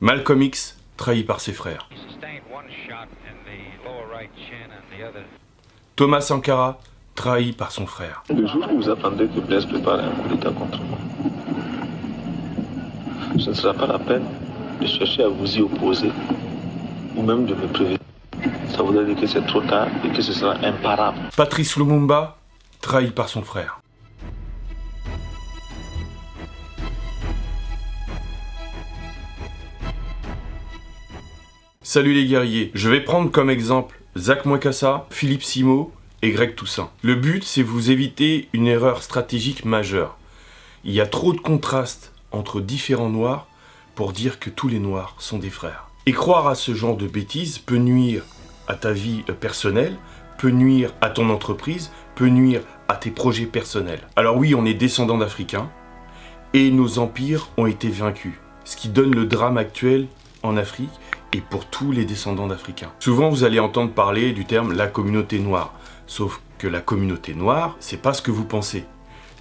Malcolm X, trahi par ses frères. Thomas Sankara, trahi par son frère. Le jour où vous attendez que Blaise prépare un coup d'État contre moi, ce ne sera pas la peine de chercher à vous y opposer ou même de me prévenir. Ça voudrait dire que c'est trop tard et que ce sera imparable. Patrice Lumumba, trahi par son frère. Salut les guerriers, je vais prendre comme exemple Zach Mwekassa, Philippe Simo et Greg Toussaint. Le but, c'est vous éviter une erreur stratégique majeure. Il y a trop de contrastes entre différents noirs pour dire que tous les noirs sont des frères. Et croire à ce genre de bêtises peut nuire à ta vie personnelle, peut nuire à ton entreprise, peut nuire à tes projets personnels. Alors oui, on est descendants d'Africains et nos empires ont été vaincus, ce qui donne le drame actuel en Afrique et pour tous les descendants d'Africains. Souvent, vous allez entendre parler du terme « la communauté noire ». Sauf que la communauté noire, c'est pas ce que vous pensez.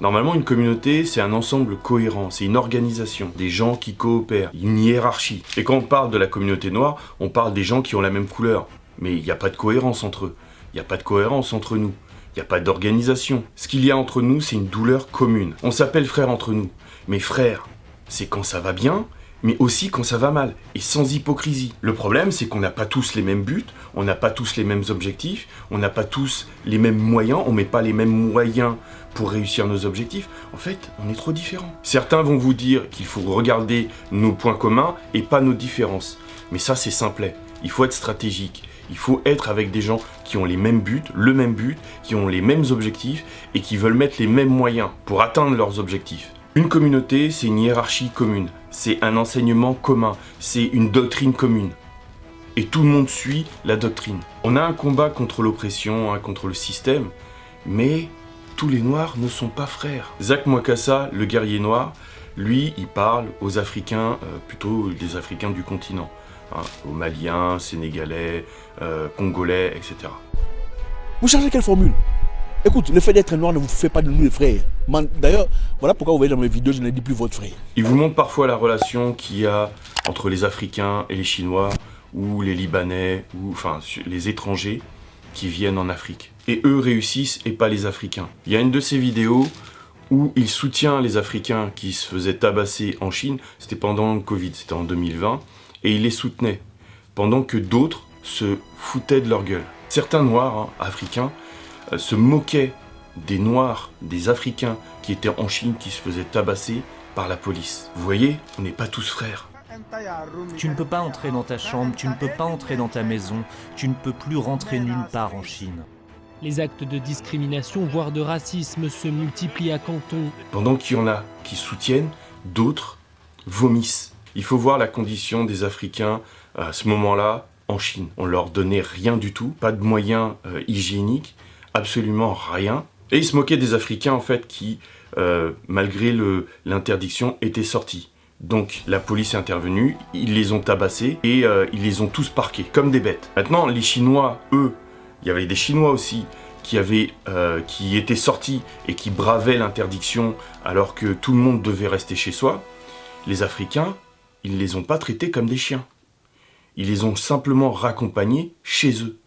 Normalement, une communauté, c'est un ensemble cohérent, c'est une organisation, des gens qui coopèrent, une hiérarchie. Et quand on parle de la communauté noire, on parle des gens qui ont la même couleur. Mais il n'y a pas de cohérence entre eux, il n'y a pas de cohérence entre nous, il n'y a pas d'organisation. Ce qu'il y a entre nous, c'est une douleur commune. On s'appelle frères entre nous, mais frères, c'est quand ça va bien, mais aussi quand ça va mal, et sans hypocrisie. Le problème, c'est qu'on n'a pas tous les mêmes buts, on n'a pas tous les mêmes objectifs, on n'a pas tous les mêmes moyens, on met pas les mêmes moyens pour réussir nos objectifs. En fait, on est trop différents. Certains vont vous dire qu'il faut regarder nos points communs et pas nos différences. Mais ça, c'est simplet. Il faut être stratégique. Il faut être avec des gens qui ont les mêmes buts, le même but, qui ont les mêmes objectifs et qui veulent mettre les mêmes moyens pour atteindre leurs objectifs. Une communauté, c'est une hiérarchie commune, c'est un enseignement commun, c'est une doctrine commune. Et tout le monde suit la doctrine. On a un combat contre l'oppression, contre le système, mais tous les Noirs ne sont pas frères. Zach Mwekassa, le guerrier noir, lui, il parle aux Africains, plutôt des Africains du continent, aux Maliens, Sénégalais, Congolais, etc. Vous cherchez quelle formule? Écoute, le fait d'être noir ne vous fait pas de nous les frères. D'ailleurs, voilà pourquoi vous voyez dans mes vidéos, je ne dis plus votre frère. Il vous montre parfois la relation qu'il y a entre les Africains et les Chinois, ou les Libanais, ou enfin les étrangers qui viennent en Afrique. Et eux réussissent et pas les Africains. Il y a une de ces vidéos où il soutient les Africains qui se faisaient tabasser en Chine, c'était pendant le Covid, c'était en 2020, et il les soutenait, pendant que d'autres se foutaient de leur gueule. Certains Noirs africains se moquaient des Noirs, des Africains qui étaient en Chine, qui se faisaient tabasser par la police. Vous voyez, on n'est pas tous frères. Tu ne peux pas entrer dans ta chambre, tu ne peux pas entrer dans ta maison, tu ne peux plus rentrer nulle part en Chine. Les actes de discrimination, voire de racisme, se multiplient à Canton. Pendant qu'il y en a qui soutiennent, d'autres vomissent. Il faut voir la condition des Africains à ce moment-là en Chine. On leur donnait rien du tout, pas de moyens hygiéniques, absolument rien. Et ils se moquaient des Africains en fait qui, malgré l'interdiction, étaient sortis. Donc la police est intervenue, ils les ont tabassés et ils les ont tous parqués, comme des bêtes. Maintenant, les Chinois, eux, il y avait des Chinois aussi qui étaient sortis et qui bravaient l'interdiction alors que tout le monde devait rester chez soi. Les Africains, ils ne les ont pas traités comme des chiens. Ils les ont simplement raccompagnés chez eux.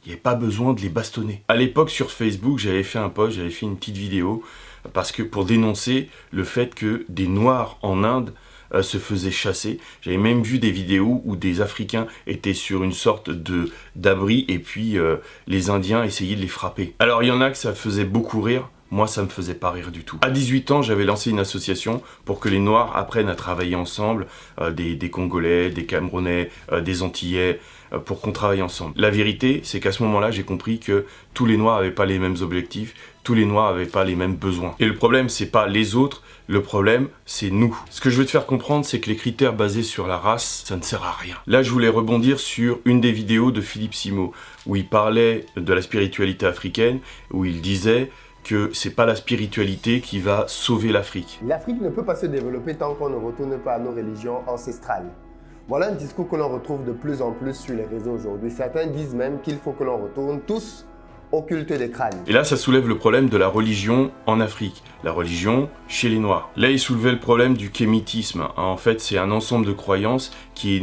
Il n'y avait pas besoin de les bastonner. À l'époque, sur Facebook, j'avais fait un post, j'avais fait une petite vidéo pour dénoncer le fait que des Noirs en Inde se faisaient chasser. J'avais même vu des vidéos où des Africains étaient sur une sorte d'abri et puis les Indiens essayaient de les frapper. Alors il y en a que ça faisait beaucoup rire. Moi, ça me faisait pas rire du tout. À 18 ans, j'avais lancé une association pour que les Noirs apprennent à travailler ensemble, des Congolais, des Camerounais, des Antillais, pour qu'on travaille ensemble. La vérité, c'est qu'à ce moment-là, j'ai compris que tous les Noirs n'avaient pas les mêmes objectifs, tous les Noirs n'avaient pas les mêmes besoins. Et le problème, c'est pas les autres, le problème, c'est nous. Ce que je veux te faire comprendre, c'est que les critères basés sur la race, ça ne sert à rien. Là, je voulais rebondir sur une des vidéos de Philippe Simo, où il parlait de la spiritualité africaine, où il disait que c'est pas la spiritualité qui va sauver l'Afrique. L'Afrique ne peut pas se développer tant qu'on ne retourne pas à nos religions ancestrales. Voilà un discours que l'on retrouve de plus en plus sur les réseaux aujourd'hui. Certains disent même qu'il faut que l'on retourne tous occulte des crânes. Et là, ça soulève le problème de la religion en Afrique, la religion chez les Noirs. Là, il soulevait le problème du kémitisme. En fait, c'est un ensemble de croyances qui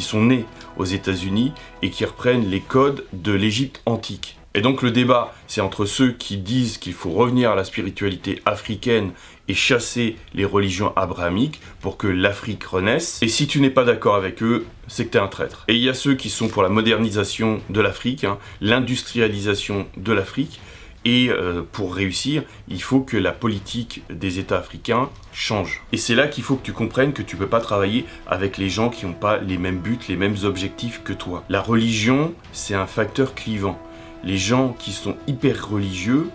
sont nées aux États-Unis et qui reprennent les codes de l'Égypte antique. Et donc le débat, c'est entre ceux qui disent qu'il faut revenir à la spiritualité africaine et chasser les religions abrahamiques pour que l'Afrique renaisse. Et si tu n'es pas d'accord avec eux, c'est que tu es un traître. Et il y a ceux qui sont pour la modernisation de l'Afrique, l'industrialisation de l'Afrique. Et pour réussir, il faut que la politique des États africains change. Et c'est là qu'il faut que tu comprennes que tu ne peux pas travailler avec les gens qui n'ont pas les mêmes buts, les mêmes objectifs que toi. La religion, c'est un facteur clivant. Les gens qui sont hyper religieux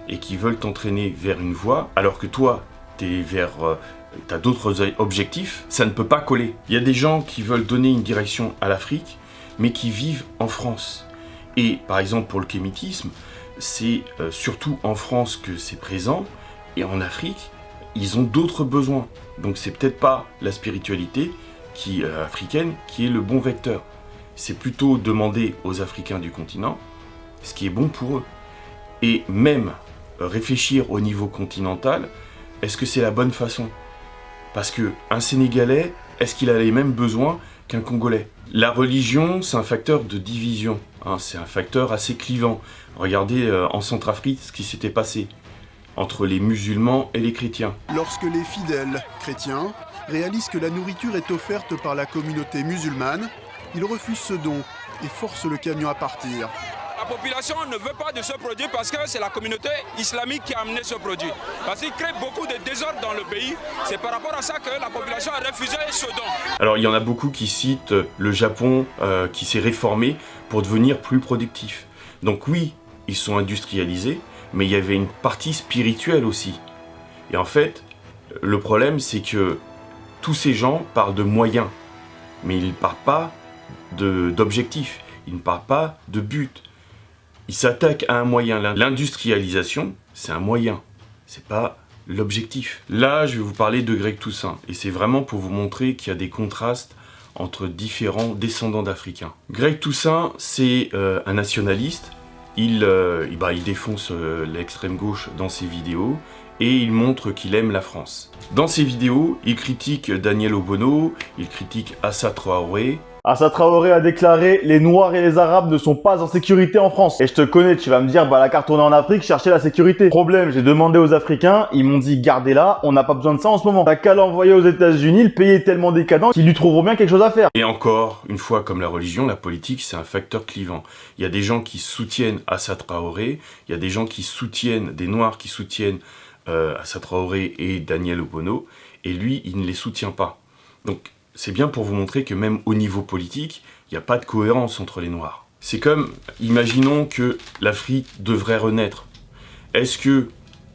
et qui veulent t'entraîner vers une voie, alors que toi, t'as d'autres objectifs, ça ne peut pas coller. Il y a des gens qui veulent donner une direction à l'Afrique, mais qui vivent en France. Et par exemple, pour le kémitisme, c'est surtout en France que c'est présent, et en Afrique, ils ont d'autres besoins. Donc c'est peut-être pas la spiritualité africaine qui est le bon vecteur. C'est plutôt demander aux Africains du continent ce qui est bon pour eux. Et même réfléchir au niveau continental, est-ce que c'est la bonne façon? Parce qu'un Sénégalais, est-ce qu'il a les mêmes besoins qu'un Congolais? La religion, c'est un facteur de division, c'est un facteur assez clivant. Regardez en Centrafrique ce qui s'était passé entre les musulmans et les chrétiens. Lorsque les fidèles chrétiens réalisent que la nourriture est offerte par la communauté musulmane, ils refusent ce don et forcent le camion à partir. La population ne veut pas de ce produit parce que c'est la communauté islamique qui a amené ce produit. Parce qu'il crée beaucoup de désordre dans le pays. C'est par rapport à ça que la population a refusé ce don. Alors il y en a beaucoup qui citent le Japon qui s'est réformé pour devenir plus productif. Donc oui, ils sont industrialisés, mais il y avait une partie spirituelle aussi. Et en fait, le problème c'est que tous ces gens parlent de moyens, mais ils ne parlent pas d'objectifs, ils ne parlent pas de but. Ils s'attaquent à un moyen. L'industrialisation, c'est un moyen, c'est pas l'objectif. Là, je vais vous parler de Greg Toussaint, et c'est vraiment pour vous montrer qu'il y a des contrastes entre différents descendants d'Africains. Greg Toussaint, c'est un nationaliste. Il défonce l'extrême gauche dans ses vidéos, et il montre qu'il aime la France. Dans ses vidéos, il critique Daniel Obono, il critique Assa Traoré. Assa Traoré a déclaré « Les Noirs et les Arabes ne sont pas en sécurité en France ». Et je te connais, tu vas me dire « Bah la carte on est en Afrique, cherchez la sécurité ». Problème, j'ai demandé aux Africains, ils m'ont dit « Gardez-la, on n'a pas besoin de ça en ce moment ». T'as qu'à l'envoyer aux États-Unis, le pays est tellement décadent qu'ils lui trouveront bien quelque chose à faire. Et encore, une fois comme la religion, la politique c'est un facteur clivant. Il y a des gens qui soutiennent Assa Traoré, il y a des gens qui soutiennent, des Noirs qui soutiennent Assa Traoré et Daniel Obono, et lui, il ne les soutient pas. Donc, c'est bien pour vous montrer que même au niveau politique, il n'y a pas de cohérence entre les Noirs. C'est comme, imaginons que l'Afrique devrait renaître. Est-ce que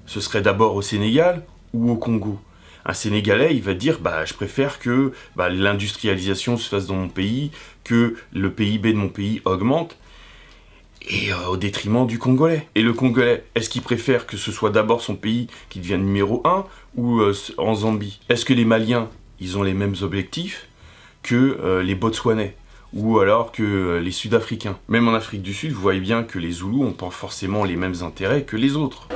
ce serait d'abord au Sénégal ou au Congo? Un Sénégalais, il va dire, je préfère que l'industrialisation se fasse dans mon pays, que le PIB de mon pays augmente, et au détriment du Congolais. Et le Congolais, est-ce qu'il préfère que ce soit d'abord son pays qui devienne numéro 1 ou en Zambie? Est-ce que les Maliens, ils ont les mêmes objectifs que les Botswanais ou alors que les Sud-Africains? Même en Afrique du Sud, vous voyez bien que les Zoulous n'ont pas forcément les mêmes intérêts que les autres.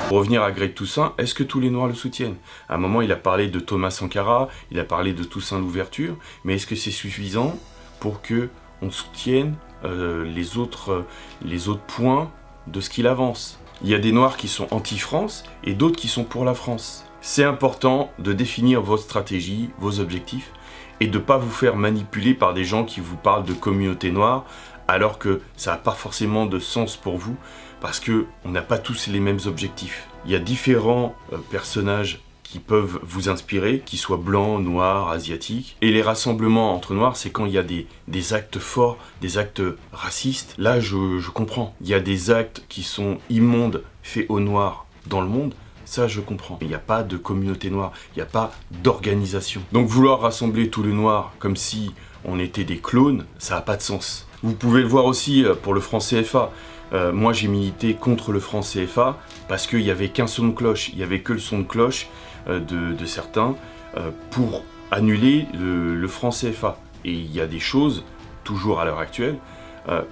Pour revenir à Greg Toussaint, est-ce que tous les Noirs le soutiennent? À un moment, il a parlé de Thomas Sankara, il a parlé de Toussaint Louverture, mais est-ce que c'est suffisant pour qu'on soutienne les autres points de ce qu'il avance? Il y a des Noirs qui sont anti-France et d'autres qui sont pour la France. C'est important de définir votre stratégie, vos objectifs, et de ne pas vous faire manipuler par des gens qui vous parlent de communauté noire, alors que ça n'a pas forcément de sens pour vous, parce qu'on n'a pas tous les mêmes objectifs. Il y a différents personnages qui peuvent vous inspirer, qu'ils soient blancs, noirs, asiatiques. Et les rassemblements entre noirs, c'est quand il y a des actes forts, des actes racistes. Là, je comprends. Il y a des actes qui sont immondes, faits aux noirs dans le monde. Ça, je comprends. Il n'y a pas de communauté noire, il n'y a pas d'organisation. Donc vouloir rassembler tous les noirs comme si on était des clones, ça n'a pas de sens. Vous pouvez le voir aussi pour le franc CFA. Moi, j'ai milité contre le franc CFA parce qu'il n'y avait qu'un son de cloche. Il n'y avait que le son de cloche de certains pour annuler le franc CFA. Et il y a des choses, toujours à l'heure actuelle,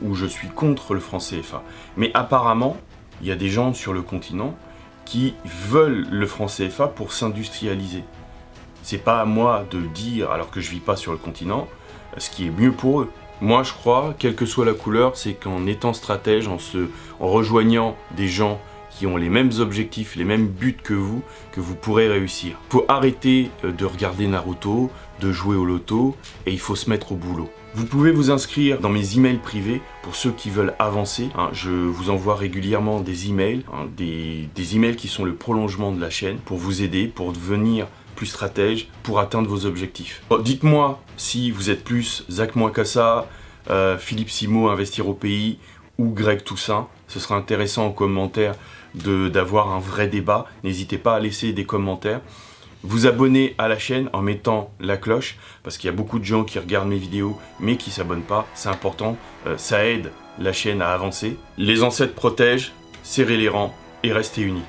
où je suis contre le franc CFA. Mais apparemment, il y a des gens sur le continent qui veulent le franc CFA pour s'industrialiser. C'est pas à moi de dire, alors que je vis pas sur le continent, ce qui est mieux pour eux. Moi, je crois, quelle que soit la couleur, c'est qu'en étant stratège, en rejoignant des gens qui ont les mêmes objectifs, les mêmes buts que vous pourrez réussir. Il faut arrêter de regarder Naruto, de jouer au loto, et il faut se mettre au boulot. Vous pouvez vous inscrire dans mes emails privés pour ceux qui veulent avancer. Je vous envoie régulièrement des emails, des emails qui sont le prolongement de la chaîne pour vous aider, pour devenir plus stratège, pour atteindre vos objectifs. Dites-moi si vous êtes plus Zach Mwakassa, Philippe Simo, Investir au pays, ou Greg Toussaint. Ce sera intéressant en commentaire d'avoir un vrai débat. N'hésitez pas à laisser des commentaires. Vous abonner à la chaîne en mettant la cloche, parce qu'il y a beaucoup de gens qui regardent mes vidéos mais qui ne s'abonnent pas. C'est important, ça aide la chaîne à avancer. Les ancêtres protègent, serrez les rangs et restez unis.